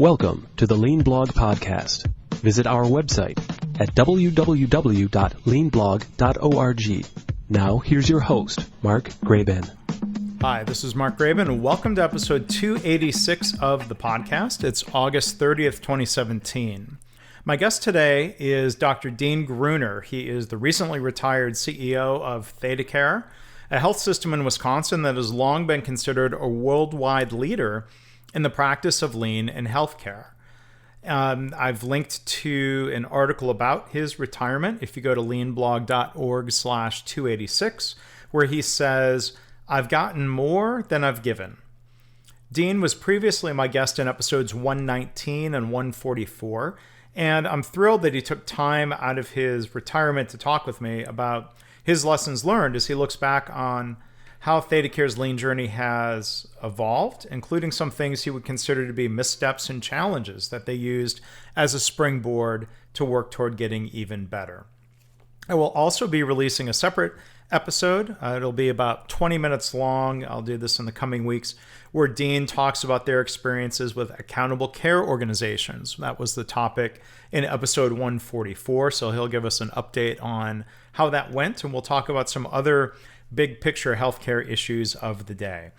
Welcome to the Lean Blog Podcast. Visit our website at www.leanblog.org. Now, here's your host, Mark Graban. Hi, this is Mark Graban, and welcome to episode 286 of the podcast. It's August 30th, 2017. My guest today is Dr. Dean Gruner. He is the recently retired CEO of ThedaCare, a health system in Wisconsin that has long been considered a worldwide leader in the practice of lean in healthcare. I've linked to an article about his retirement if you go to leanblog.org/286, where he says, "I've gotten more than I've given." Dean was previously my guest in episodes 119 and 144, and I'm thrilled that he took time out of his retirement to talk with me about his lessons learned as he looks back on how ThedaCare's lean journey has evolved, including some things he would consider to be missteps and challenges that they used as a springboard to work toward getting even better. I will also be releasing a separate episode. It'll be about 20 minutes long. I'll do this in the coming weeks, where Dean talks about their experiences with accountable care organizations. That was the topic in episode 144. So he'll give us an update on how that went, and we'll talk about some other big picture healthcare issues of the day.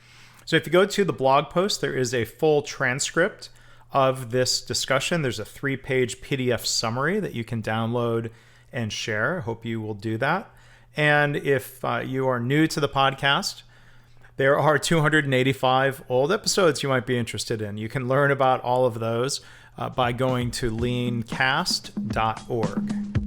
So if you go to the blog post, there is a full transcript of this discussion. There's a 3-page PDF summary that you can download and share. I hope you will do that. And if you are new to the podcast, there are 285 old episodes you might be interested in. You can learn about all of those by going to leancast.org.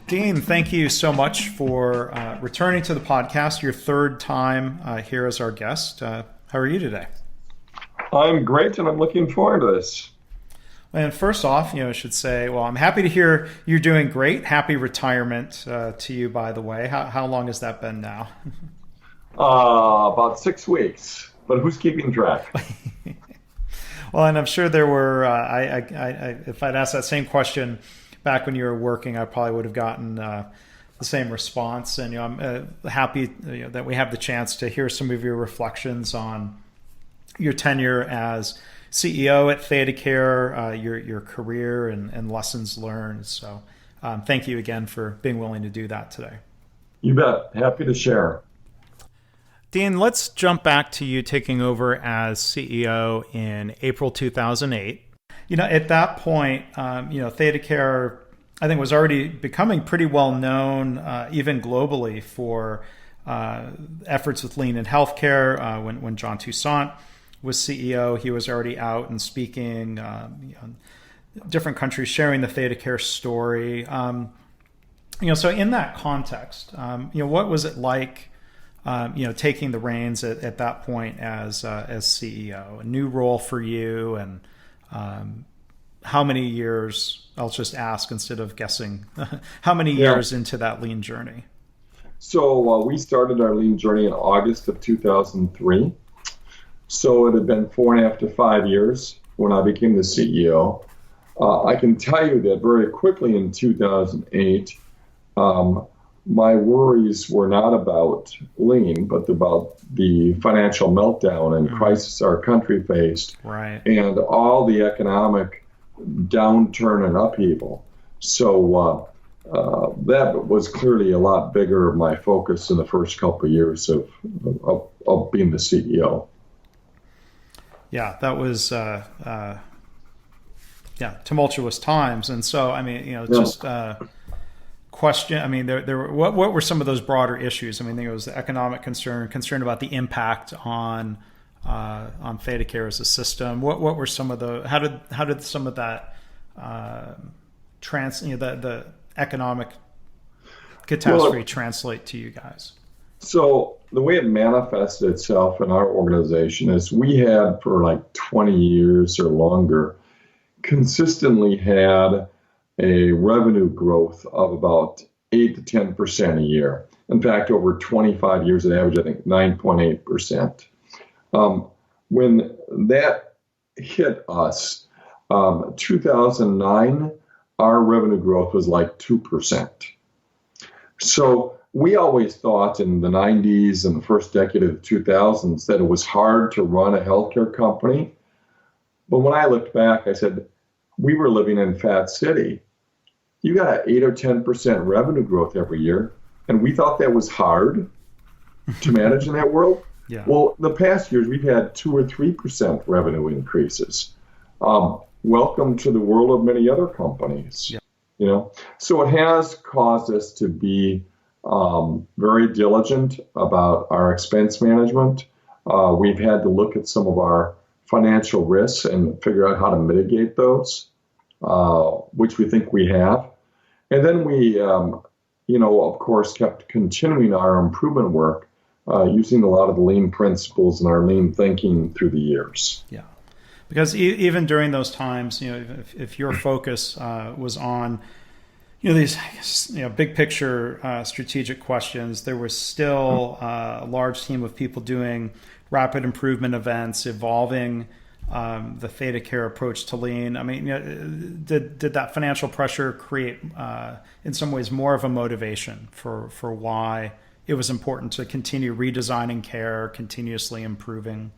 Dean, thank you so much for returning to the podcast, your third time here as our guest. How are you today? I'm great, and I'm looking forward to this. And first off, I should say, well, I'm happy to hear you're doing great. Happy retirement to you, by the way. How long has that been now? About 6 weeks, but who's keeping track? Well, and I'm sure there were, if I'd asked that same question back when you were working, I probably would have gotten the same response. And I'm happy that we have the chance to hear some of your reflections on your tenure as CEO at ThedaCare, your career and lessons learned. So thank you again for being willing to do that today. You bet. Happy to share. Dean, let's jump back to you taking over as CEO in April 2008. At that point, ThedaCare, I think, was already becoming pretty well known, even globally, for efforts with lean in healthcare. When John Toussaint was CEO, he was already out and speaking, different countries, sharing the ThedaCare story. So in that context, what was it like, taking the reins at that point as CEO, a new role for you, and how many years, I'll just ask instead of guessing, how many years into that lean journey? So we started our lean journey in August of 2003. So it had been 4.5 to 5 years when I became the CEO. I can tell you that very quickly in 2008, my worries were not about lean, but about the financial meltdown and crisis our country faced, right, and all the economic downturn and upheaval. So that was clearly a lot bigger of my focus in the first couple of years of being the CEO. Yeah, that was tumultuous times, and so question. I mean, there were, what were some of those broader issues? I mean, there was the economic concern about the impact on ThedaCare as a system. What were some of the how did some of that the economic catastrophe translate to you guys? So the way it manifested itself in our organization is we had, for like 20 years or longer, consistently had a revenue growth of about 8 to 10% a year. In fact, over 25 years, it averaged, I think, 9.8%. When that hit us, 2009, our revenue growth was like 2%. So we always thought in the 90s and the first decade of the 2000s that it was hard to run a healthcare company But when I looked back, I said, we were living in Fat City. You got 8 or 10% revenue growth every year. And we thought that was hard to manage in that world. Yeah. Well, the past years, we've had 2 or 3% revenue increases. Welcome to the world of many other companies. Yeah. You know, so it has caused us to be very diligent about our expense management. We've had to look at some of our financial risks and figure out how to mitigate those, which we think we have. And then we, of course, kept continuing our improvement work using a lot of the lean principles and our lean thinking through the years. Yeah. Because even during those times, if your focus was on, these, big picture strategic questions, there was still a large team of people doing rapid improvement events, evolving the ThedaCare approach to lean. I mean, did that financial pressure create, in some ways, more of a motivation for why it was important to continue redesigning care, continuously improving?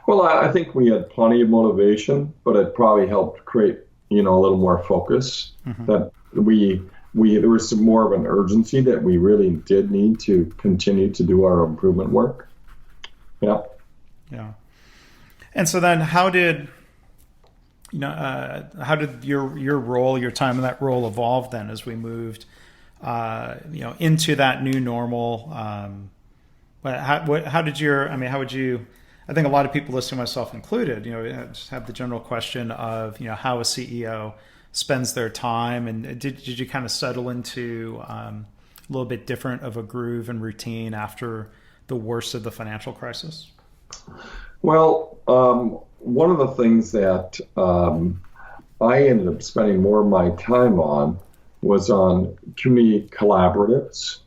Well, I think we had plenty of motivation, but it probably helped create, a little more focus. Mm-hmm. That there was some more of an urgency that we really did need to continue to do our improvement work. Yeah. Yeah. And so then, how did your role, your time in that role, evolve then as we moved, into that new normal? How would you? I think a lot of people listening, myself included, just have the general question of, how a CEO spends their time, and did you kind of settle into a little bit different of a groove and routine after the worst of the financial crisis? Well, one of the things that I ended up spending more of my time on was on community collaboratives.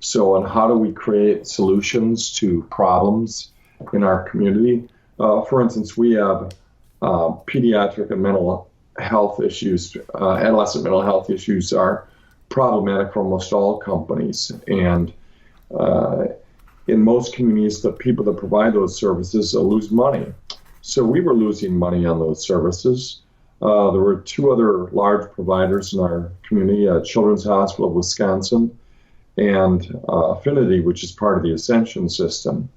So on how do we create solutions to problems in our community. For instance, we have pediatric and mental health issues, adolescent mental health issues are problematic for almost all companies. And in most communities, the people that provide those services lose money. So we were losing money on those services. There were 2 other large providers in our community, Children's Hospital of Wisconsin and Affinity, which is part of the Ascension system.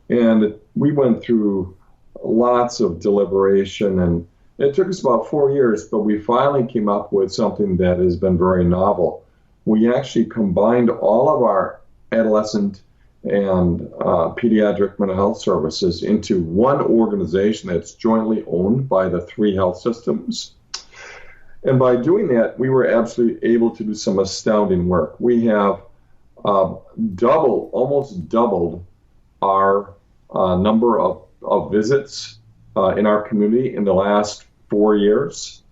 And we went through lots of deliberation, and it took us about 4 years, but we finally came up with something that has been very novel. We actually combined all of our adolescent and pediatric mental health services into one organization that's jointly owned by the 3 health systems. And by doing that, we were absolutely able to do some astounding work. We have almost doubled our number of visits in our community in the last 4 years.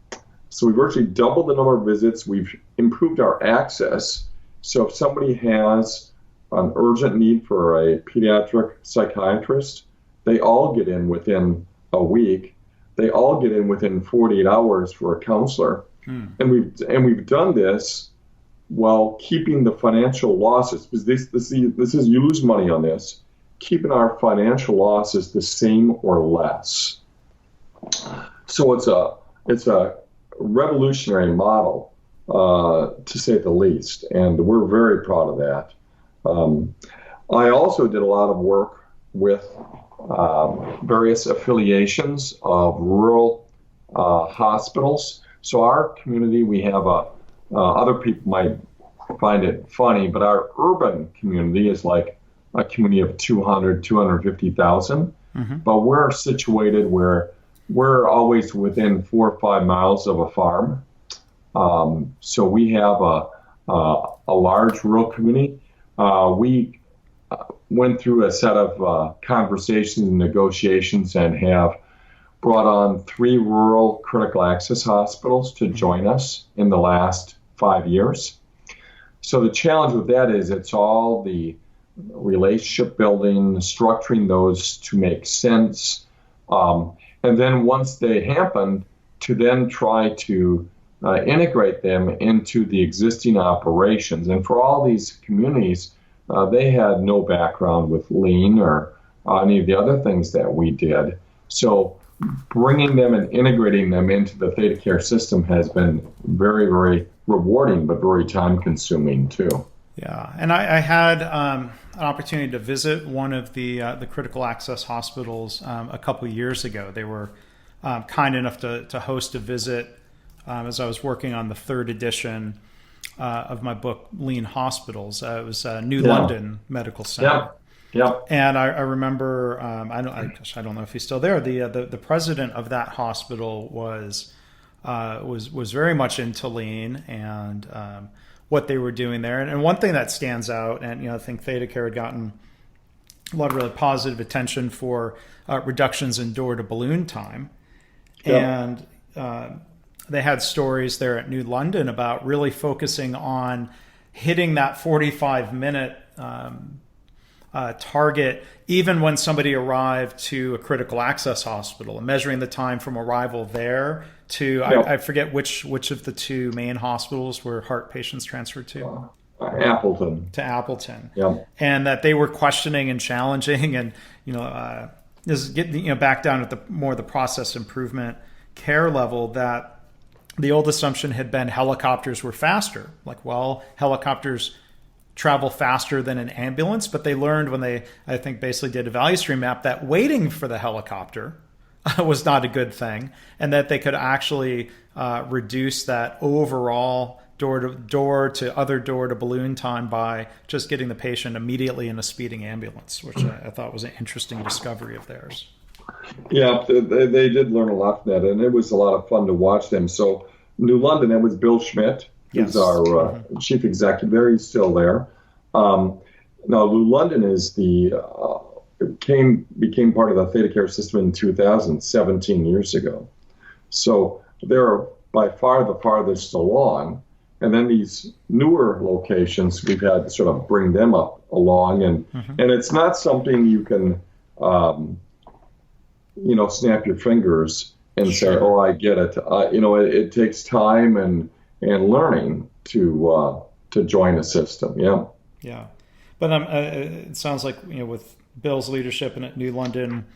So we've virtually doubled the number of visits. We've improved our access. So if somebody has an urgent need for a pediatric psychiatrist, they all get in within a week. They all get in within 48 hours for a counselor. And we've done this while keeping the financial losses, because this is you lose money on this, keeping our financial losses the same or less. So it's a revolutionary model, to say the least, and we're very proud of that. I also did a lot of work with various affiliations of rural hospitals. So our community, we have other people might find it funny, but our urban community is like a community of 250,000. Mm-hmm. But we're situated where we're always within 4 or 5 miles of a farm. So we have a large rural community. We went through a set of conversations and negotiations and have brought on 3 rural critical access hospitals to join us in the last 5 years. So the challenge with that is it's all the relationship building, structuring those to make sense. And then once they happen, to then try to integrate them into the existing operations. And for all these communities, they had no background with lean or any of the other things that we did. So bringing them and integrating them into the ThedaCare system has been very, very rewarding, but very time consuming too. Yeah, and I had an opportunity to visit one of the critical access hospitals a couple years ago. They were kind enough to host a visit as I was working on the third edition of my book, Lean Hospitals. It was New London Medical Center. Yeah. Yep. And I remember, I don't know if he's still there. The president of that hospital was very much into lean and what they were doing there. And one thing that stands out, and I think ThedaCare had gotten a lot of really positive attention for reductions in door to balloon time, and they had stories there at New London about really focusing on hitting that 45-minute target, even when somebody arrived to a critical access hospital, and measuring the time from arrival there to, I forget which of the two main hospitals were heart patients transferred to. Appleton. To Appleton. Yeah. And that they were questioning and challenging, and this is getting back down at the process improvement care level, that the old assumption had been helicopters were faster. Like, well, helicopters travel faster than an ambulance, but they learned when they, I think, basically did a value stream map, that waiting for the helicopter was not a good thing, and that they could actually reduce that overall door to other door to balloon time by just getting the patient immediately in a speeding ambulance, which I thought was an interesting discovery of theirs. Yeah, they did learn a lot from that, and it was a lot of fun to watch them. So New London, that was Bill Schmidt, who's our chief executive there. He's still there. Now, New London is became part of the ThedaCare system in 2017 years ago. So they're by far the farthest along. And then these newer locations, we've had to sort of bring them up along. And it's not something you can, snap your fingers and say, oh, I get it. It takes time and learning to join a system. Yeah. Yeah. But it sounds like, with Bill's leadership and at New London,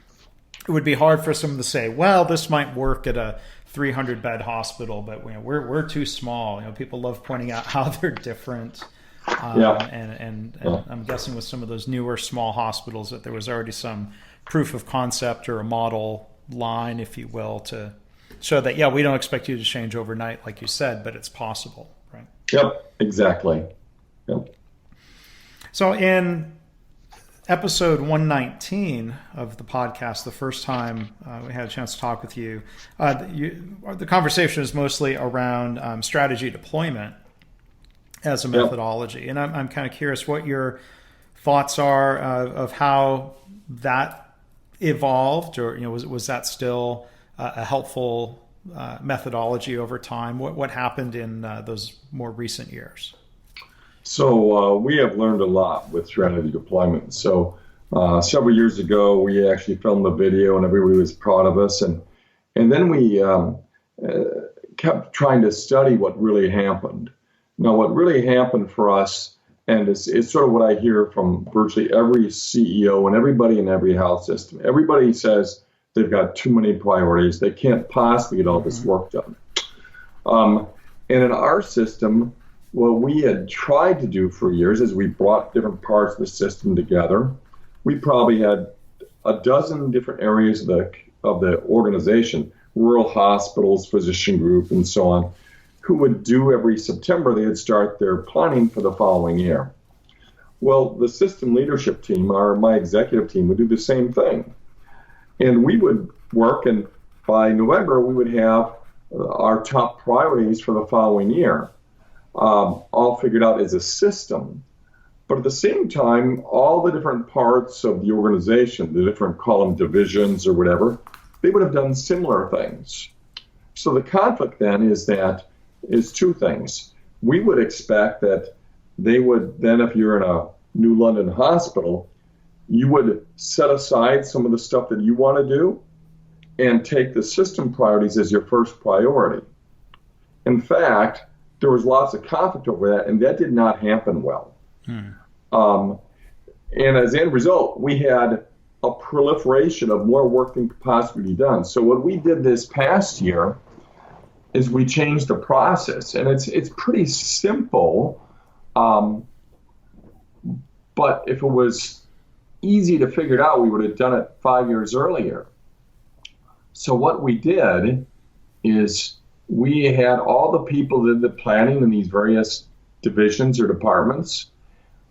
it would be hard for someone to say, well, this might work at a 300-bed hospital, but we're too small. People love pointing out how they're different. And I'm guessing with some of those newer small hospitals that there was already some proof of concept or a model line, if you will, to show that, we don't expect you to change overnight, like you said, but it's possible, right? Yep, exactly. Yep. So in episode 119 of the podcast, the first time we had a chance to talk with you, the conversation is mostly around strategy deployment as a methodology. And I'm kind of curious what your thoughts are of how that evolved, or was that still a helpful methodology over time? What happened in those more recent years? So we have learned a lot with strategy deployment. So several years ago, we actually filmed a video, and everybody was proud of us. And then we kept trying to study what really happened. Now, what really happened for us, and it's sort of what I hear from virtually every CEO and everybody in every health system. Everybody says they've got too many priorities. They can't possibly get all this work done. And in our system, what we had tried to do for years is we brought different parts of the system together. We probably had a dozen different areas of the organization, rural hospitals, physician group, and so on, who would do every September, they would start their planning for the following year. Well, the system leadership team, my executive team, would do the same thing. And we would work, and by November, we would have our top priorities for the following year. All figured out as a system. But at the same time, all the different parts of the organization, the different column divisions or whatever, they would have done similar things. So the conflict then is two things. We would expect that they would then, if you're in a New London hospital, you would set aside some of the stuff that you want to do and take the system priorities as your first priority. In fact, there was lots of conflict over that, and that did not happen well. And as a end result, we had a proliferation of more work than could possibly be done. So what we did this past year is we changed the process, and it's pretty simple. But if it was easy to figure it out, we would have done it 5 years earlier. So what we did is we had all the people that did the planning in these various divisions or departments.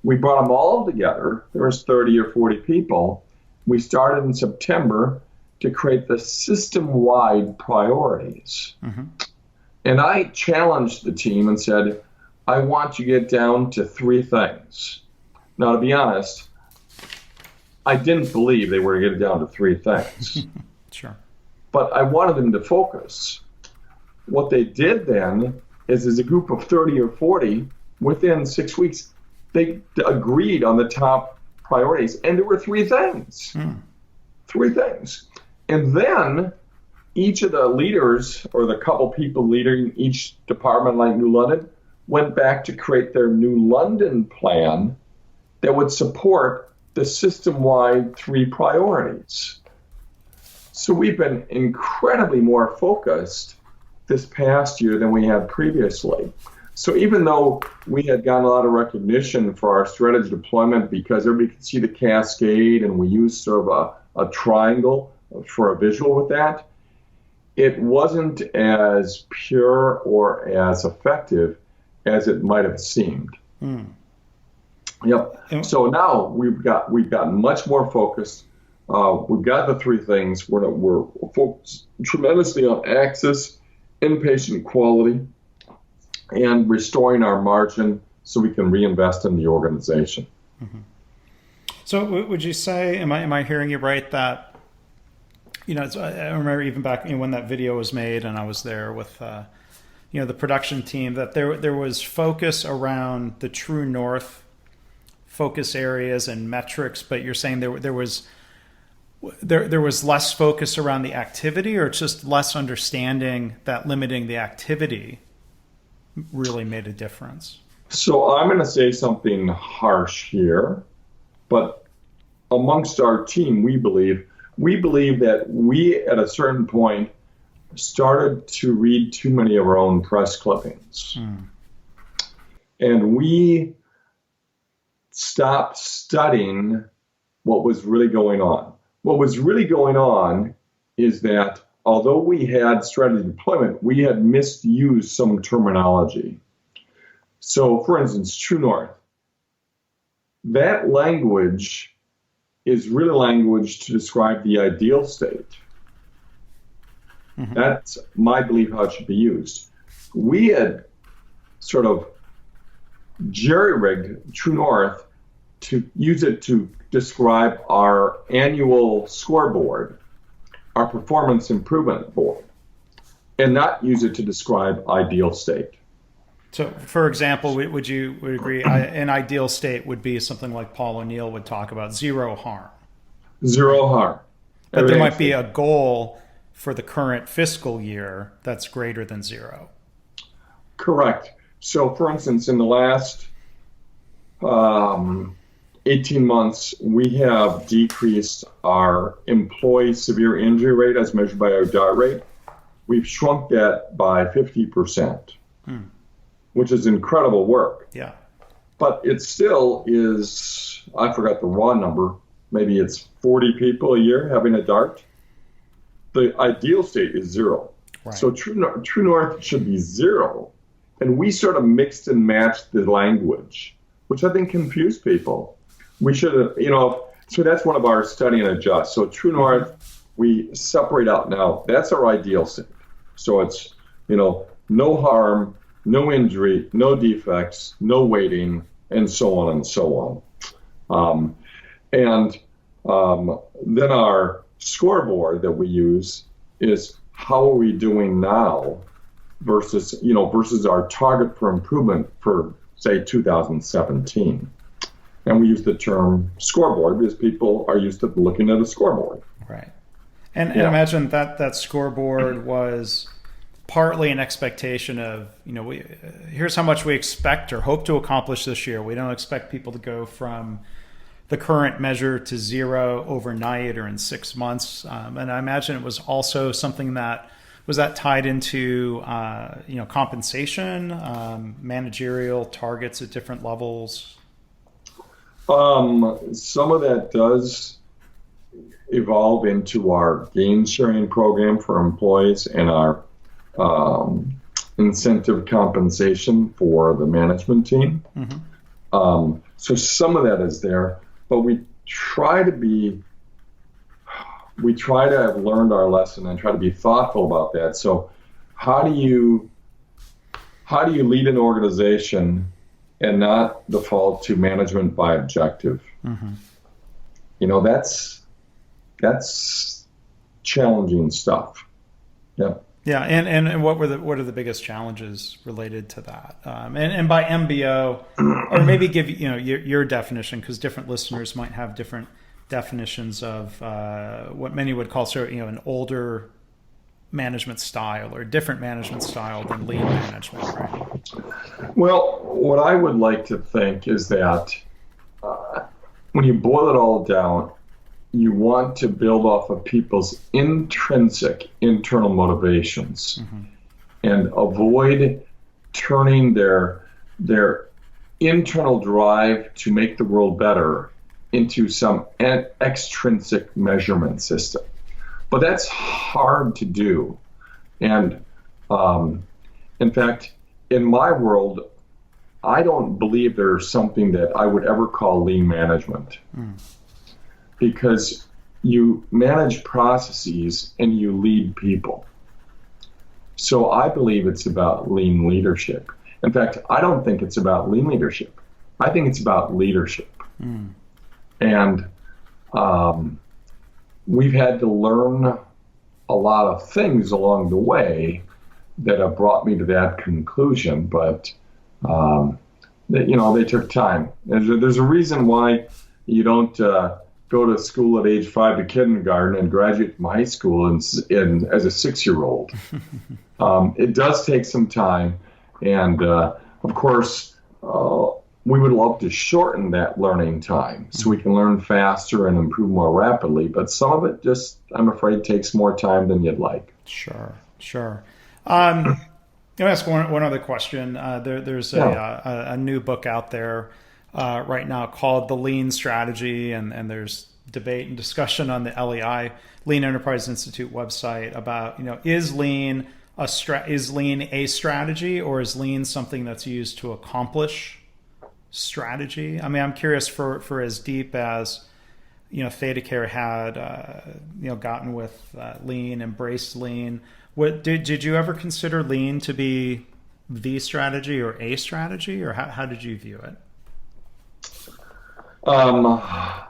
We brought them all together. There was 30 or 40 people. We started in September to create the system-wide priorities. Mm-hmm. And I challenged the team and said, I want you to get down to 3 things. Now, to be honest, I didn't believe they were going to get down to 3 things. Sure. But I wanted them to focus. What they did then is, as a group of 30 or 40, within 6 weeks, they agreed on the top priorities. And there were 3 things. 3 things. And then each of the leaders, or the couple people leading each department like New London, went back to create their New London plan that would support the system-wide 3 priorities. So we've been incredibly more focused this past year than we had previously. So even though we had gotten a lot of recognition for our strategy deployment because everybody could see the cascade and we used sort of a triangle for a visual with that, it wasn't as pure or as effective as it might have seemed. Yep. So now we've gotten much more focused. We've got the 3 things. We're focused tremendously on access, inpatient quality, and restoring our margin so we can reinvest in the organization. Mm-hmm. So would you say, am I hearing you right, that, I remember even back when that video was made and I was there with, the production team, that there was focus around the true north focus areas and metrics, but you're saying there was less focus around the activity, or it's just less understanding that limiting the activity really made a difference? So I'm going to say something harsh here, but amongst our team, we believe that we, at a certain point, started to read too many of our own press clippings. And we stopped studying what was really going on. What was really going on is that although we had strategy deployment, we had misused some terminology. So, for instance, True North. That language is really language to describe the ideal state. Mm-hmm. That's my belief how it should be used. We had sort of jerry-rigged True North to use it to describe our annual scoreboard, our performance improvement board, and not use it to describe ideal state. So, for example, would you agree an ideal state would be something like Paul O'Neill would talk about, 0 harm? 0 harm. But there might be a goal for the current fiscal year that's greater than 0. Correct. So, for instance, in the last 18 months, we have decreased our employee severe injury rate as measured by our DART rate. We've shrunk that by 50%, which is incredible work. Yeah. But it still is, I forgot the raw number, maybe it's 40 people a year having a DART. The ideal state is 0. Right. So True North should be 0. And we sort of mixed and matched the language, which I think confused people. We should have, so that's one of our study and adjust. So True North, we separate out now. That's our ideal state. So it's, no harm, no injury, no defects, no waiting, and so on and so on. Then our scoreboard that we use is how are we doing now versus our target for improvement for, say, 2017. And we use the term scoreboard because people are used to looking at a scoreboard. Right. And imagine that scoreboard was partly an expectation of, here's how much we expect or hope to accomplish this year. We don't expect people to go from the current measure to zero overnight or in 6 months. And I imagine it was also something that was that tied into compensation, managerial targets at different levels. Some of that does evolve into our gain sharing program for employees and our incentive compensation for the management team. Mm-hmm. So some of that is there, but we try to have learned our lesson and try to be thoughtful about that. So how do you lead an organization and not default to management by objective? Mm-hmm. That's challenging stuff. Yeah. Yeah, and what are the biggest challenges related to that? And by MBO, or maybe give your definition, because different listeners might have different definitions of what many would call an older management style or a different management style than lean management, right? Well, what I would like to think is that when you boil it all down, you want to build off of people's intrinsic internal motivations, mm-hmm. and avoid turning their internal drive to make the world better into some extrinsic measurement system. But that's hard to do. And in fact, in my world, I don't believe there's something that I would ever call lean management. Mm. Because you manage processes and you lead people. So I believe it's about lean leadership. In fact, I don't think it's about lean leadership. I think it's about leadership. Mm. And we've had to learn a lot of things along the way that have brought me to that conclusion, but they took time. There's a reason why you don't go to school at age 5 to kindergarten and graduate from high school as a 6-year-old. It does take some time, and of course, we would love to shorten that learning time so we can learn faster and improve more rapidly. But some of it just, I'm afraid, takes more time than you'd like. Sure. I'm going to ask one other question. There's a new book out there right now called The Lean Strategy, and there's debate and discussion on the LEI, Lean Enterprise Institute website about, is lean a strategy, or is lean something that's used to accomplish strategy? I mean, I'm curious for as deep as ThedaCare had gotten with lean, embraced lean. What did you ever consider lean to be the strategy or a strategy, or how did you view it? I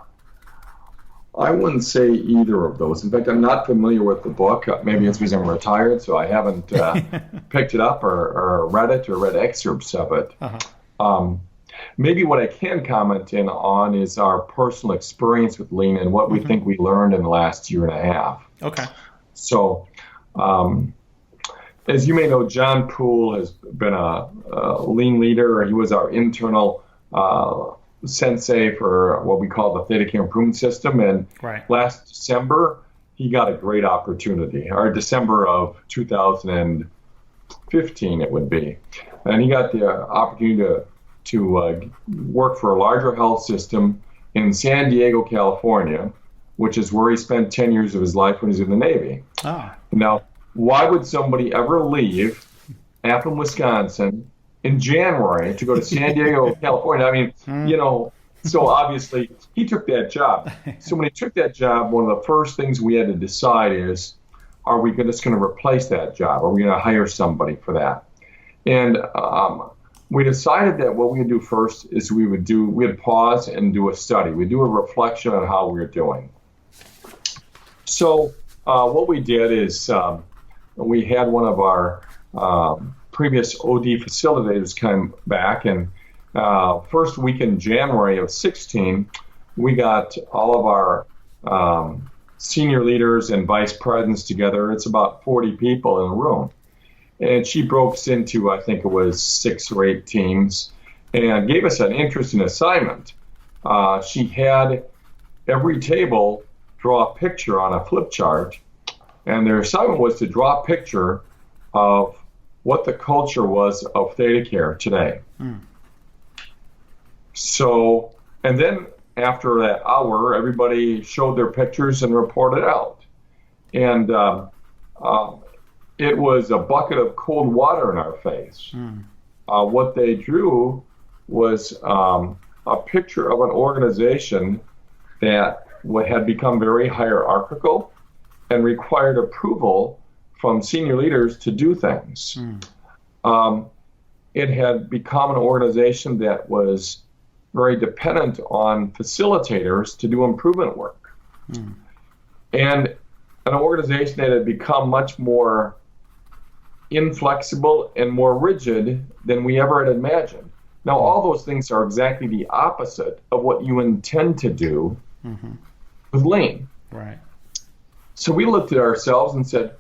wouldn't say either of those. In fact, I'm not familiar with the book. Maybe it's because I'm retired, so I haven't picked it up or read it or read excerpts of it. Uh-huh. Maybe what I can comment in on is our personal experience with lean and what we mm-hmm. think we learned in the last year and a half. Okay. So, as you may know, John Poole has been a lean leader. He was our internal sensei for what we call the ThedaCare improvement system. And right. Last December, he got a great opportunity, or December of 2015 it would be. And he got the opportunity to work for a larger health system in San Diego, California, which is where he spent 10 years of his life when he was in the Navy. Ah. Now, why would somebody ever leave Appleton, Wisconsin in January to go to San Diego, California? I mean, so obviously he took that job. So when he took that job, one of the first things we had to decide is, are we just going to replace that job? Are we going to hire somebody for that? And we decided that what we would do first is we'd pause and do a study. We'd do a reflection on how we were doing. So what we did is we had one of our previous OD facilitators come back, and first week in January of 16, we got all of our senior leaders and vice presidents together. It's about 40 people in a room. And she broke us into, I think it was 6 or 8 teams, and gave us an interesting assignment. she had every table draw a picture on a flip chart, and their assignment was to draw a picture of what the culture was of ThedaCare today. So, and then after that hour, everybody showed their pictures and reported out. And it was a bucket of cold water in our face. What they drew was a picture of an organization that had become very hierarchical and required approval from senior leaders to do things. It had become an organization that was very dependent on facilitators to do improvement work. And an organization that had become much more inflexible and more rigid than we ever had imagined. Now, all those things are exactly the opposite of what you intend to do with Lean. Right. So we looked at ourselves and said,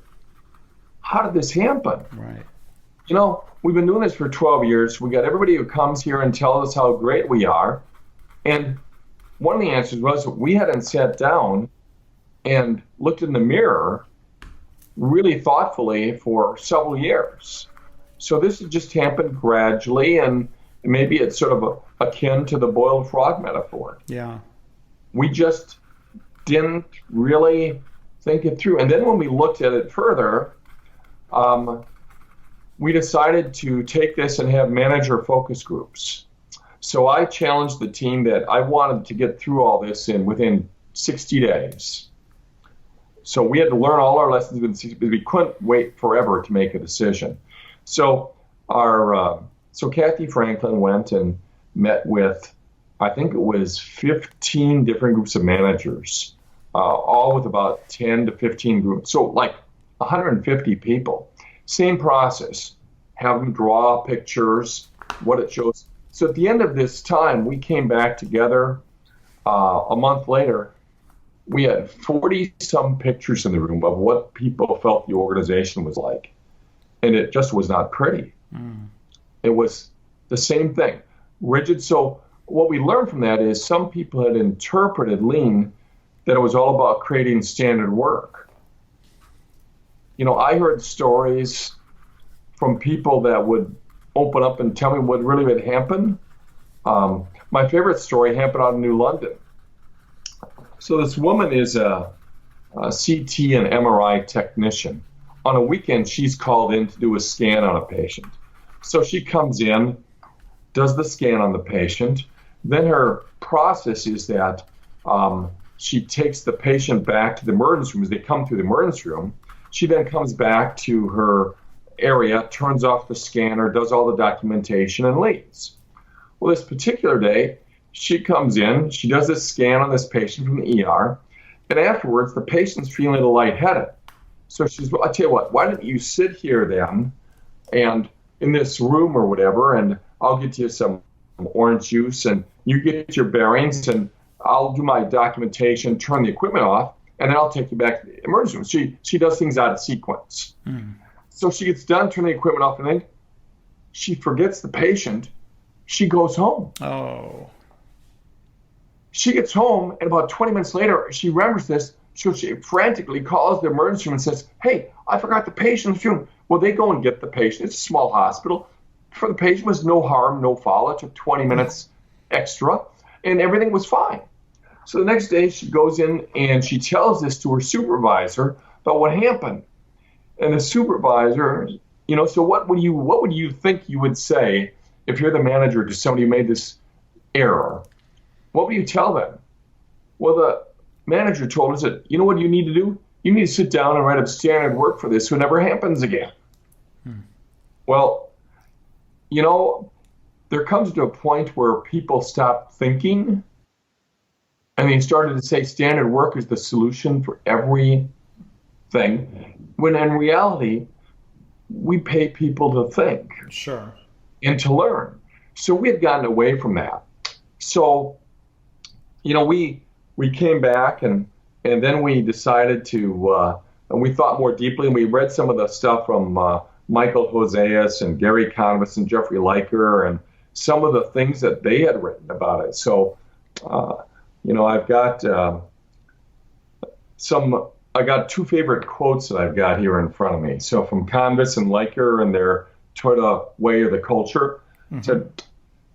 how did this happen? Right. You know, we've been doing this for 12 years. We got everybody who comes here and tells us how great we are. And one of the answers was we hadn't sat down and looked in the mirror really thoughtfully for several years. So this has just happened gradually, and maybe it's sort of akin to the boiled frog metaphor. Yeah. We just didn't really think it through. And then when we looked at it further, we decided to take this and have manager focus groups. So I challenged the team that I wanted to get through all this within 60 days. So we had to learn all our lessons within 60 days. We couldn't wait forever to make a decision. So Kathy Franklin went and met with, I think it was 15 different groups of managers, all with about 10 to 15 groups. So like 150 people. Same process. Have them draw pictures, what it shows. So at the end of this time, we came back together a month later. We had 40-some pictures in the room of what people felt the organization was like. And it just was not pretty. It was the same thing, rigid. So what we learned from that is some people had interpreted Lean that it was all about creating standard work. You know, I heard stories from people that would open up and tell me what really had happened. My favorite story happened out in New London. So this woman is a CT and MRI technician. On a weekend, she's called in to do a scan on a patient. So she comes in, does the scan on the patient. Then her process is that she takes the patient back to the emergency room. As they come through the emergency room, she then comes back to her area, turns off the scanner, does all the documentation, and leaves. Well, this particular day, she comes in, she does a scan on this patient from the ER, and afterwards, the patient's feeling a little lightheaded. So she says, well, I tell you what, why don't you sit here then, and in this room or whatever, and I'll get you some orange juice, and you get your bearings, and I'll do my documentation, turn the equipment off, and then I'll take you back to the emergency room. She does things out of sequence. So she gets done turning the equipment off, and then she forgets the patient. She goes home. Oh. She gets home, and about 20 minutes later, she remembers this. So she frantically calls the emergency room and says, hey, I forgot the patient's room. Well, they go and get the patient. It's a small hospital. For the patient was no harm, no foul. It took 20 minutes extra, and everything was fine. So the next day, she goes in, and she tells this to her supervisor about what happened. And the supervisor, you know, so what would you think you would say if you're the manager to somebody who made this error? What would you tell them? Well, the manager told us that, you know what you need to do? You need to sit down and write up standard work for this so it never happens again. Well, you know, there comes to a point where people stop thinking and they started to say standard work is the solution for everything, when in reality, we pay people to think. Sure. And to learn. So we had gotten away from that. So, you know, we came back and then we decided to, and we thought more deeply, and we read some of the stuff from Michael Hoseas and Gary Convis and Jeffrey Leiker and some of the things that they had written about it. So I've got I got two favorite quotes that I've got here in front of me. So from Convis and Leiker and their Toyota way of the culture, said,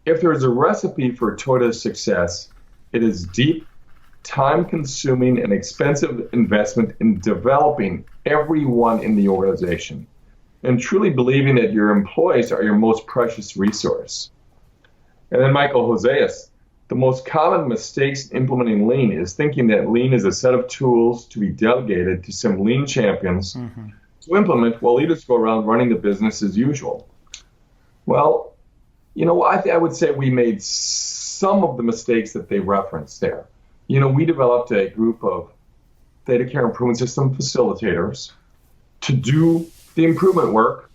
if there is a recipe for Toyota's success, it is deep, time-consuming, and expensive investment in developing everyone in the organization and truly believing that your employees are your most precious resource. And then Michael Hoseas, the most common mistakes in implementing Lean is thinking that Lean is a set of tools to be delegated to some Lean champions to implement while leaders go around running the business as usual. Well, I would say we made some of the mistakes that they referenced there. We developed a group of ThedaCare improvement system facilitators to do the improvement work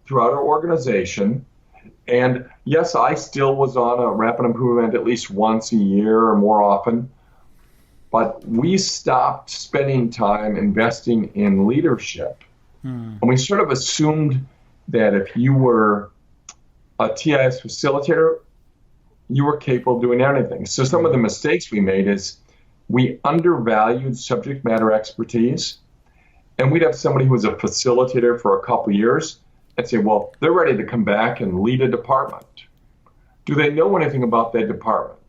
throughout our organization. And yes, I still was on a rapid improvement at least once a year or more often, but we stopped spending time investing in leadership. And we sort of assumed that if you were a TIS facilitator, you were capable of doing anything. So some of the mistakes we made is we undervalued subject matter expertise, and we'd have somebody who was a facilitator for a couple of years and say, well, they're ready to come back and lead a department. Do they know anything about that department?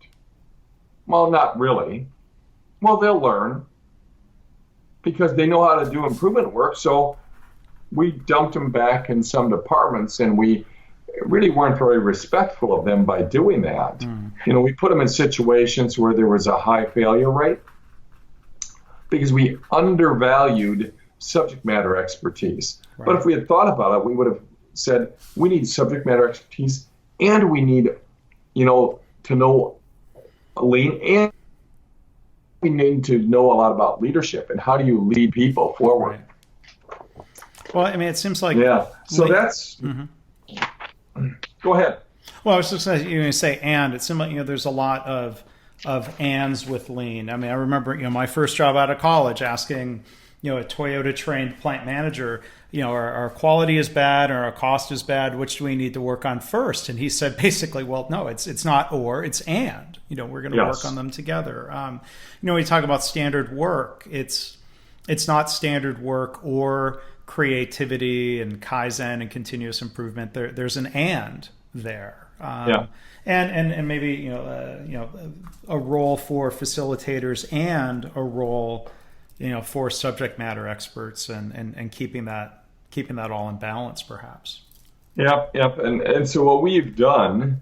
Well, not really. Well, they'll learn because they know how to do improvement work. So we dumped them back in some departments, and we really weren't very respectful of them by doing that. We put them in situations where there was a high failure rate because we undervalued subject matter expertise. Right. But if we had thought about it, we would have said, we need subject matter expertise, and we need, to know Lean, and we need to know a lot about leadership and how do you lead people forward. Right. Well, it seems like... Yeah, so that's... Go ahead. Well, I was just going to say, and it seemed like, there's a lot of ands with Lean. I remember, my first job out of college asking, a Toyota trained plant manager, our quality is bad or our cost is bad. Which do we need to work on first? And he said basically, well, no, it's not or, it's and. We're going to work on them together. We talk about standard work. It's not standard work or creativity and Kaizen and continuous improvement. There's an and there. And maybe a role for facilitators and a role for subject matter experts and keeping that all in balance, perhaps. Yep. And so what we've done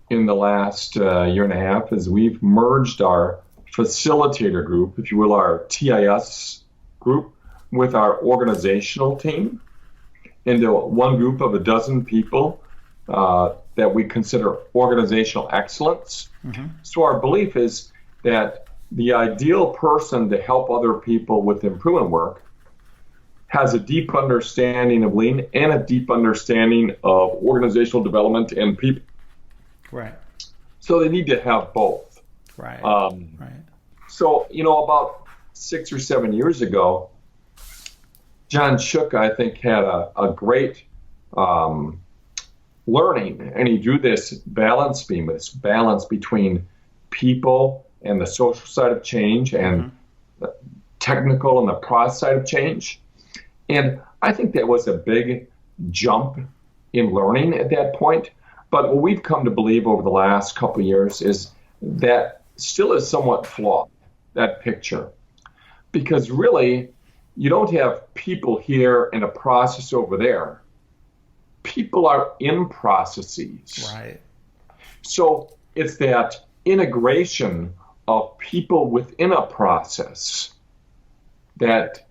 in the last year and a half is we've merged our facilitator group, if you will, our TIS group, with our organizational team into one group of a dozen people that we consider organizational excellence. So our belief is that the ideal person to help other people with improvement work has a deep understanding of Lean and a deep understanding of organizational development and people. Right. So they need to have both. Right. So, about 6 or 7 years ago, John Shook, I think, had a great learning, and he drew this balance beam, this balance between people and the social side of change and the technical and the process side of change. And I think that was a big jump in learning at that point. But what we've come to believe over the last couple of years is that still is somewhat flawed, that picture. Because really, you don't have people here and a process over there. People are in processes. Right. So it's that integration of people within a process that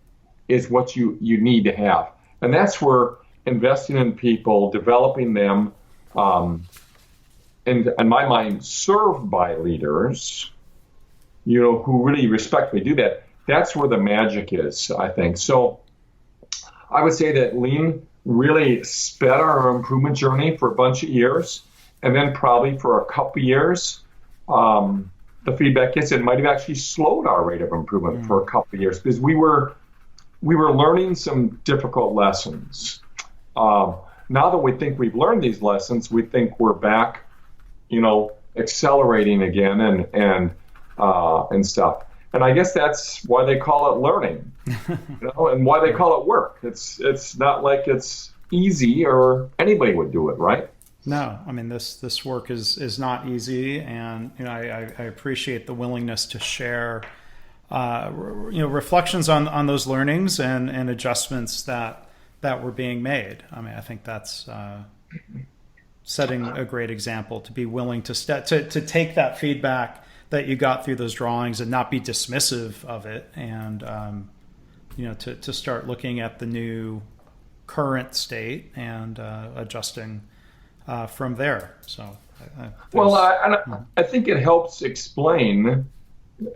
is what you need to have. And that's where investing in people, developing them, and in my mind, served by leaders, who really respectfully do that. That's where the magic is, I think. So I would say that Lean really sped our improvement journey for a bunch of years. And then probably for a couple of years, the feedback is it might have actually slowed our rate of improvement for a couple of years because we were learning some difficult lessons. Now that we think we've learned these lessons, we think we're back, accelerating again and and stuff. And I guess that's why they call it learning, and why they call it work. It's not like it's easy or anybody would do it, right? No, I mean this work is not easy, and I appreciate the willingness to share reflections on those learnings and adjustments that were being made. I mean, I think that's setting a great example, to be willing to to take that feedback that you got through those drawings and not be dismissive of it, and to start looking at the new current state and adjusting from there. So, I think it helps explain,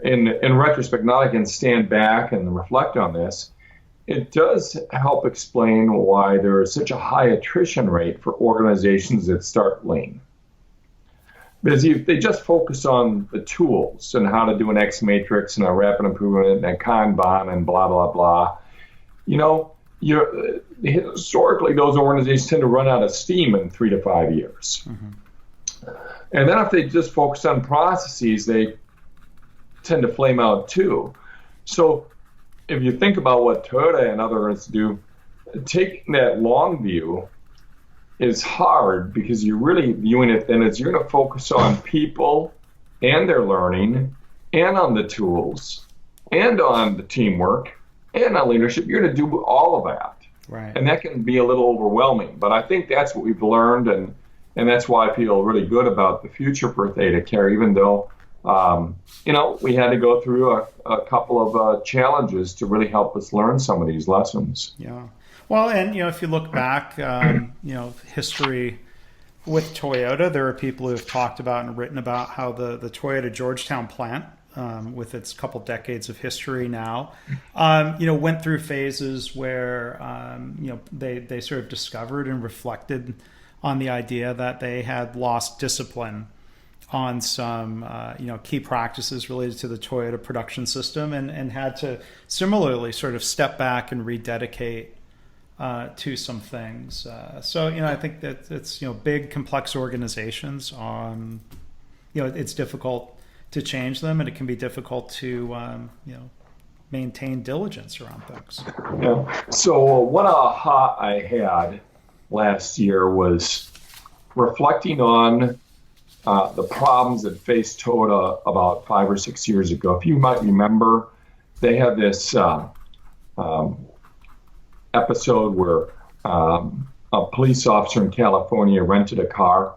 in retrospect. Now I can stand back and reflect on this. It does help explain why there is such a high attrition rate for organizations that start lean. Because if they just focus on the tools and how to do an X matrix and a rapid improvement and a Kanban and blah, blah, blah, historically those organizations tend to run out of steam in 3 to 5 years. Mm-hmm. And then if they just focus on processes, they tend to flame out too. So if you think about what Toyota and others do, taking that long view is hard, because you're really viewing it then as you're going to focus on people and their learning and on the tools and on the teamwork and on leadership. You're going to do all of that. Right. And that can be a little overwhelming. But I think that's what we've learned, and that's why I feel really good about the future for ThedaCare, even though we had to go through a couple of challenges to really help us learn some of these lessons. Yeah. Well, and if you look back, history with Toyota, there are people who have talked about and written about how the Toyota Georgetown plant, with its couple decades of history now, went through phases where they sort of discovered and reflected on the idea that they had lost discipline on some key practices related to the Toyota production system, and had to similarly sort of step back and rededicate to some things. So I think that it's big, complex organizations. It's difficult to change them, and it can be difficult to maintain diligence around things. Yeah. So one aha I had last year was reflecting on the problems that faced Toyota about 5 or 6 years ago. If you might remember, they had this episode where a police officer in California rented a car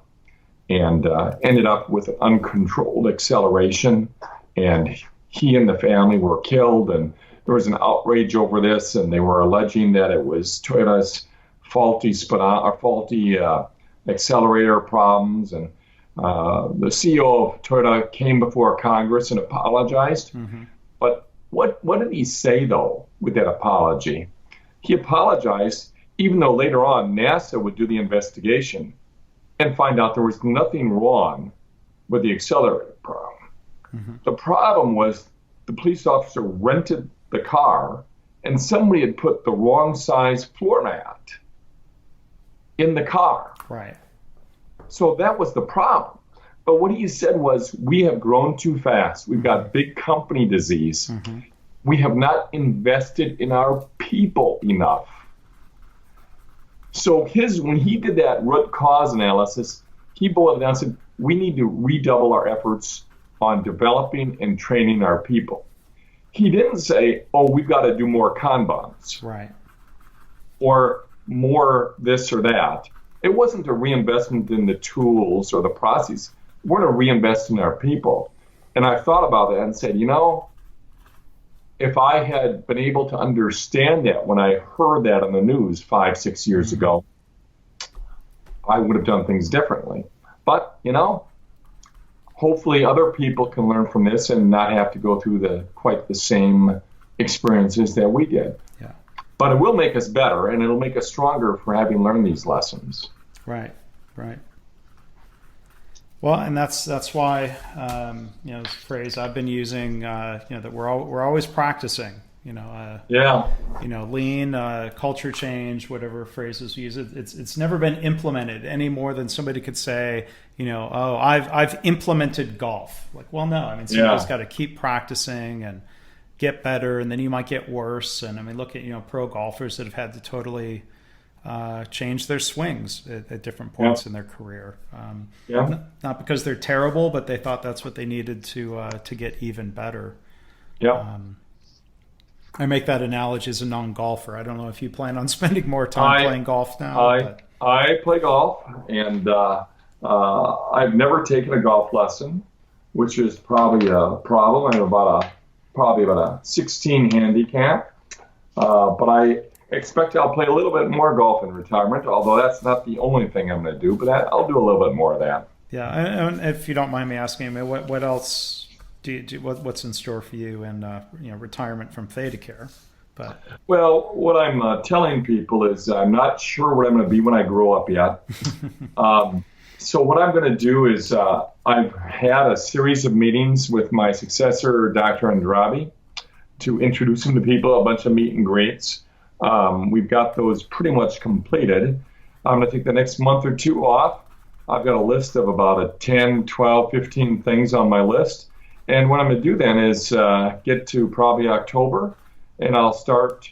and ended up with uncontrolled acceleration, and he and the family were killed, and there was an outrage over this, and they were alleging that it was Toyota's faulty accelerator problems, and the CEO of Toyota came before Congress and apologized. Mm-hmm. But what did he say, though, with that apology? He apologized, even though later on NASA would do the investigation and find out there was nothing wrong with the accelerator problem. Mm-hmm. The problem was the police officer rented the car and somebody had put the wrong size floor mat in the car. Right. So that was the problem. But what he said was, we have grown too fast. We've got big company disease. Mm-hmm. We have not invested in our people enough. So when he did that root cause analysis, he boiled it down and said, we need to redouble our efforts on developing and training our people. He didn't say, we've got to do more Kanbans. Right. Or more this or that. It wasn't a reinvestment in the tools or the processes. We're going to reinvest in our people. And I thought about that and said, if I had been able to understand that when I heard that on the news 5-6 years mm-hmm. ago, I would have done things differently. But, hopefully other people can learn from this and not have to go through quite the same experiences that we did. Yeah. But it will make us better, and it'll make us stronger for having learned these lessons. Right. Well, and that's why this phrase I've been using, that we're always practicing. Yeah. Lean, culture change, whatever phrases we use. It's never been implemented any more than somebody could say, oh, I've implemented golf. Like, well, no, I mean, somebody's got to keep practicing and get better, and then you might get worse. And I mean, look at, pro golfers that have had to totally change their swings at different points in their career. Not because they're terrible, but they thought that's what they needed to get even better. Yeah. I make that analogy as a non-golfer. I don't know if you plan on spending more time playing golf now. I play golf, and I've never taken a golf lesson, which is probably a problem. I have probably about a 16 handicap, but I expect I'll play a little bit more golf in retirement, although that's not the only thing I'm going to do, but I'll do a little bit more of that. Yeah, and if you don't mind me asking, what else what's in store for you in retirement from ThedaCare? Well, what I'm telling people is I'm not sure what I'm going to be when I grow up yet. So what I'm going to do is I've had a series of meetings with my successor, Dr. Andrabi, to introduce him to people, a bunch of meet and greets. We've got those pretty much completed. I'm going to take the next month or two off. I've got a list of about 10, 12, 15 things on my list. And what I'm going to do then is get to probably October, and I'll start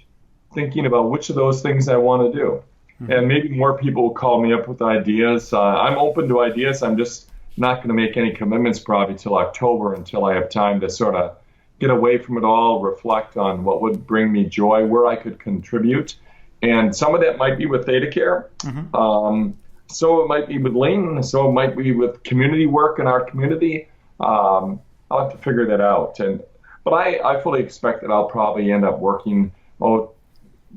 thinking about which of those things I want to do. Mm-hmm. And maybe more people will call me up with ideas. I'm open to ideas. I'm just not going to make any commitments probably till October, until I have time to sort of get away from it all, reflect on what would bring me joy, where I could contribute. And some of that might be with ThedaCare. Mm-hmm. So it might be with Lean. So it might be with community work in our community. I'll have to figure that out. But I fully expect that I'll probably end up working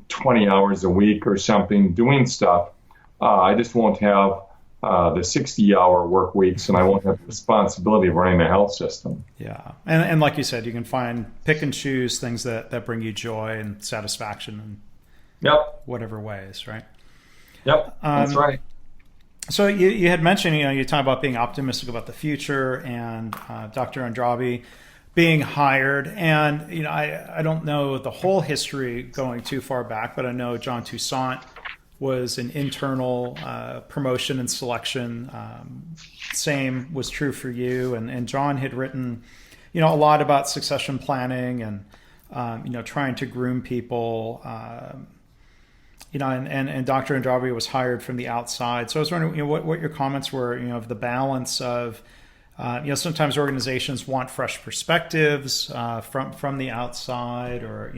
20 hours a week or something doing stuff. I just won't have the 60-hour work weeks, and I won't have the responsibility of running a health system. Yeah. And like you said, you can pick and choose things that bring you joy and satisfaction in whatever ways, right? Yep, that's right. So you had mentioned, you talk about being optimistic about the future, and Dr. Andrabi being hired. And, I don't know the whole history going too far back, but I know John Toussaint was an internal promotion and selection. Same was true for you. And John had written, a lot about succession planning and, trying to groom people. And Dr. Andrabi was hired from the outside. So I was wondering, what your comments were, of the balance of, sometimes organizations want fresh perspectives from the outside, or,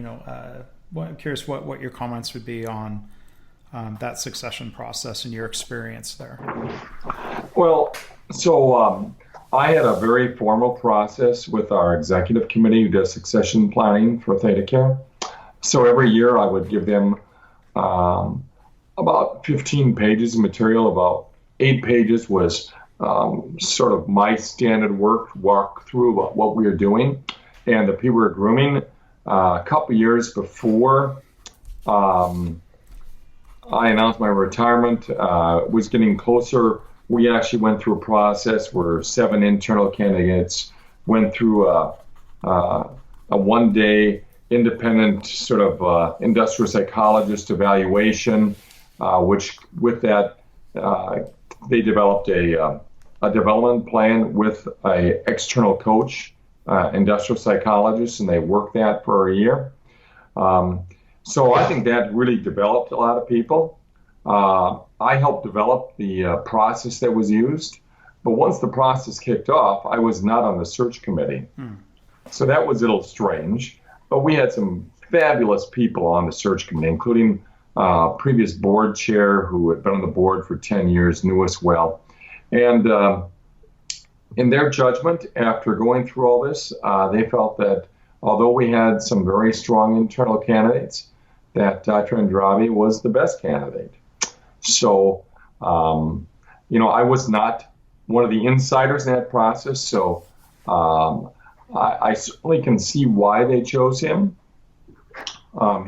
I'm curious what your comments would be on that succession process and your experience there. Well, so I had a very formal process with our executive committee who does succession planning for ThedaCare. So every year I would give them about 15 pages of material. About 8 pages was sort of my standard walk through about what we were doing and the people we were grooming. A couple years before I announced my retirement, was getting closer. We actually went through a process where 7 internal candidates went through a one-day independent sort of industrial psychologist evaluation, which with that they developed a development plan with an external coach, industrial psychologist, and they worked that for a year. So I think that really developed a lot of people. I helped develop the process that was used, but once the process kicked off, I was not on the search committee. So that was a little strange. But we had some fabulous people on the search committee, including previous board chair who had been on the board for 10 years, knew us well. And in their judgment, after going through all this, they felt that although we had some very strong internal candidates, that Dr. Andrabi was the best candidate. So, I was not one of the insiders in that process, so I certainly can see why they chose him.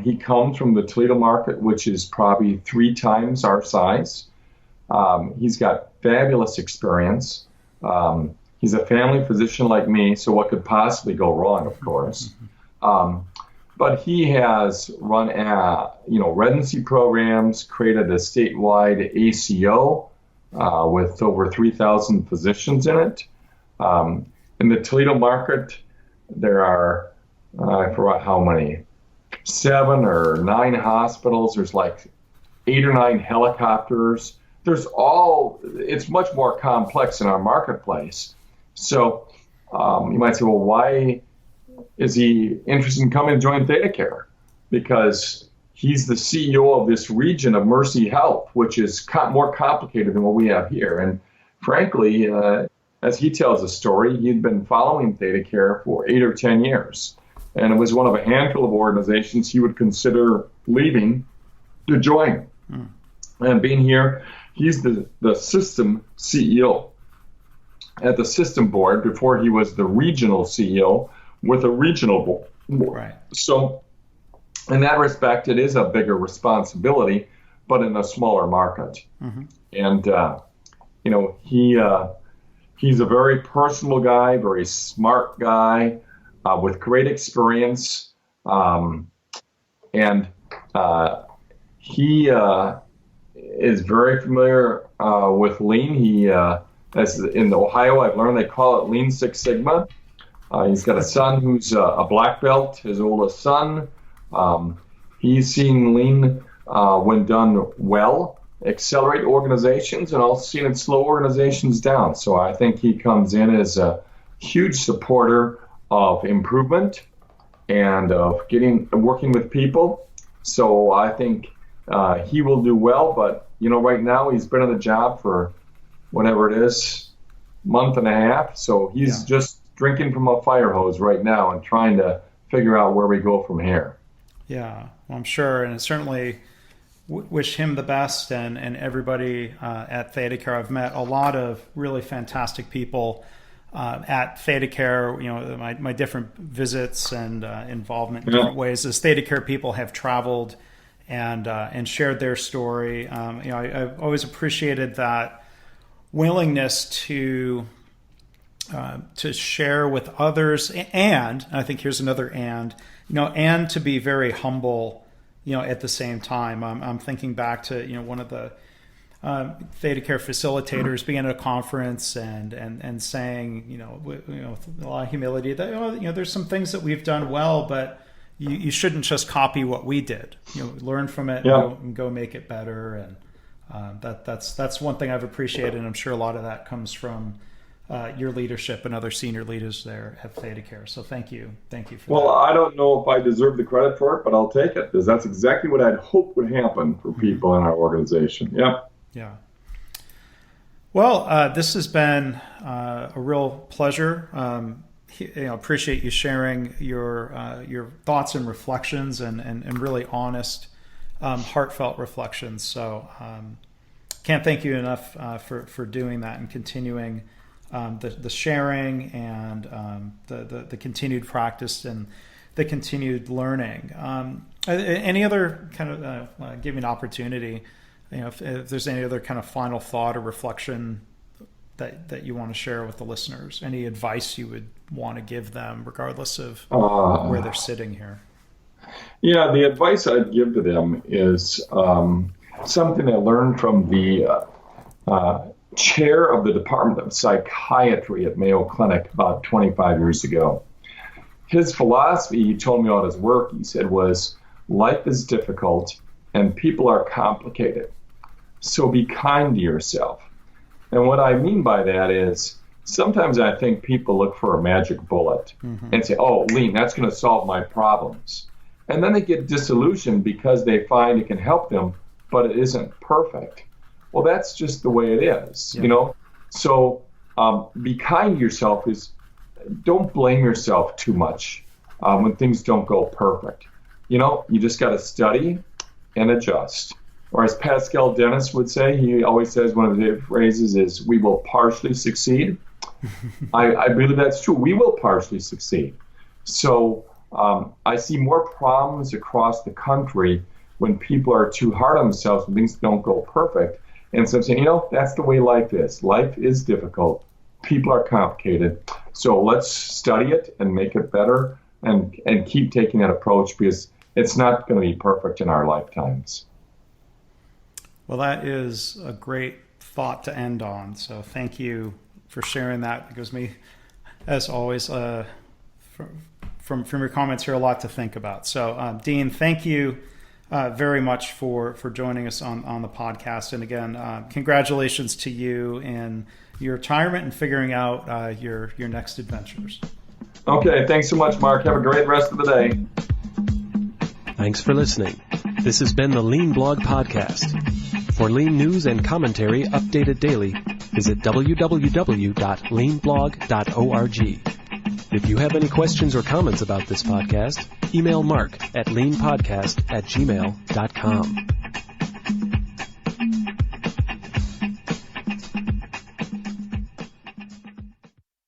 He comes from the Toledo market, which is probably 3 times our size. He's got fabulous experience. He's a family physician like me, so what could possibly go wrong, of course. but he has run, residency programs, created a statewide ACO with over 3,000 physicians in it. In the Toledo market, there are, I forgot how many, 7 or 9 hospitals. There's like 8 or 9 helicopters. It's much more complex in our marketplace. So you might say, well, why is he interested in coming and joining ThedaCare? Because he's the CEO of this region of Mercy Health, which is more complicated than what we have here. And frankly, as he tells the story, he'd been following ThedaCare for 8 or 10 years. And it was one of a handful of organizations he would consider leaving to join. And being here, he's the system CEO at the system board before he was the regional CEO with a regional board. Right. So in that respect, it is a bigger responsibility, but in a smaller market. And, he's a very personal guy, very smart guy with great experience. He is very familiar with Lean. As in Ohio, I've learned they call it Lean Six Sigma. He's got a son who's a black belt, his oldest son. He's seen Lean, when done well, accelerate organizations, and also seen it slow organizations down. So I think he comes in as a huge supporter of improvement and of working with people. So I think he will do well. But right now he's been on the job for whatever it is, month and a half. So he's just drinking from a fire hose right now and trying to figure out where we go from here. Yeah, well, I'm sure, and certainly wish him the best and everybody at ThedaCare. I've met a lot of really fantastic people at ThedaCare. My different visits and involvement in different ways as ThedaCare people have traveled and shared their story. I've always appreciated that willingness to share with others, and I think here's another and to be very humble, at the same time. I'm thinking back to one of the ThedaCare facilitators being at a conference and saying with a lot of humility that there's some things that we've done well, but you shouldn't just copy what we did. Learn from it and go make it better. And that's one thing I've appreciated, and I'm sure a lot of that comes from your leadership and other senior leaders there at ThedaCare. So thank you for that. Well, I don't know if I deserve the credit for it, but I'll take it, because that's exactly what I'd hoped would happen for people in our organization. Yeah. Well, this has been a real pleasure. Appreciate you sharing your thoughts and reflections and really honest, heartfelt reflections. So can't thank you enough for doing that and continuing the sharing and the continued practice and the continued learning. Any other kind of giving opportunity, if there's any other kind of final thought or reflection that you want to share with the listeners, any advice you would want to give them regardless of where they're sitting here? Yeah, the advice I'd give to them is something I learned from the chair of the Department of Psychiatry at Mayo Clinic about 25 years ago. His philosophy, he told me about his work, he said, was life is difficult and people are complicated. So be kind to yourself. And what I mean by that is sometimes I think people look for a magic bullet and say, oh, Lean, that's going to solve my problems. And then they get disillusioned because they find it can help them, but it isn't perfect. Well, that's just the way it is, So be kind to yourself is don't blame yourself too much when things don't go perfect. You just got to study and adjust. Or as Pascal Dennis would say, he always says one of his phrases is, we will partially succeed. I believe that's true. We will partially succeed. So I see more problems across the country when people are too hard on themselves when things don't go perfect. And so I'm saying, that's the way life is. Life is difficult. People are complicated. So let's study it and make it better. and keep taking that approach, because it's not going to be perfect in our lifetimes. Well, that is a great thought to end on. So thank you for sharing that. It gives me, as always, from your comments here, a lot to think about. So Dean, thank you very much for joining us on the podcast. And again, congratulations to you in your retirement and figuring out your next adventures. Okay, thanks so much, Mark. Have a great rest of the day. Thanks for listening. This has been the Lean Blog Podcast. For Lean news and commentary updated daily, visit www.leanblog.org. If you have any questions or comments about this podcast, email Mark at leanpodcast@gmail.com.